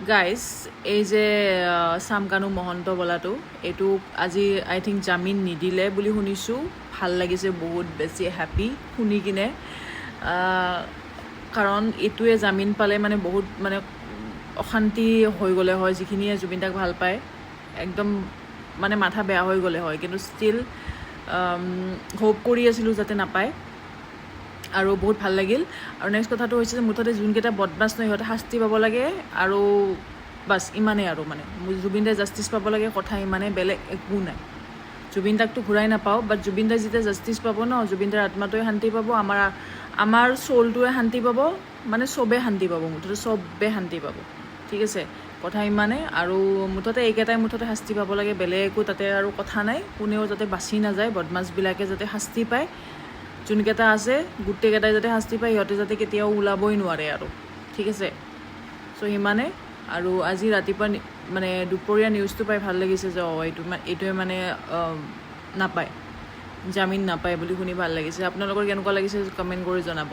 Guys এই যে চামকানু মহন্ত বলাটো এইটো আজি আই থিংক জামিন নিদিলে বুলি শুনিছোঁ। ভাল লাগিছে, বহুত বেছি হেপ্পী শুনি কিনে, কাৰণ এইটোৱে জামিন পালে মানে বহুত মানে অশান্তি হৈ গ'লে হয়। যিখিনিয়ে জুবিন দাক ভাল পায় একদম মানে মাথা বেয়া হৈ গ'লে হয়, কিন্তু ষ্টিল হোপ কৰি আছিলোঁ যাতে নাপায়, আৰু বহুত ভাল লাগিল। আৰু নেক্সট কথাটো হৈছে যে মুঠতে যোনকেইটা বদমাছ নহয় সিহঁতে শাস্তি পাব লাগে, আৰু বাছ ইমানেই। আৰু মানে জুবিন দাই জাষ্টিছ পাব লাগে, কথা ইমানেই, বেলেগ একো নাই। জুবিন দাকতো ঘূৰাই নাপাওঁ, বাট জুবিন দাই যেতিয়া জাষ্টিছ পাব ন, জুবিন দাৰ আত্মাটোৱে শান্তি পাব, আমাৰ চ'লটোৱে শান্তি পাব, মানে চবেই শান্তি পাব, মুঠতে চবেই শান্তি পাব। ঠিক আছে, কথা ইমানে। আৰু মুঠতে এইকেইটাই মুঠতে শাস্তি পাব লাগে, বেলেগ একো তাতে আৰু কথা নাই। কোনেও যাতে বাচি নাযায়, বদমাছবিলাকে যাতে শাস্তি পায়, যোনকেইটা আছে গোটেইকেইটাই যাতে শাস্তি পায়, সিহঁতে যাতে কেতিয়াও ওলাবই নোৱাৰে আৰু। ঠিক আছে, চ' সিমানে। আৰু আজি ৰাতিপুৱা মানে দুপৰীয়া নিউজটো পাই ভাল লাগিছে যে এইটোৱে মানে নাপায়, জামিন নাপায় বুলি শুনি ভাল লাগিছে। আপোনালোকৰ কেনেকুৱা লাগিছে কমেণ্ট কৰি জনাব।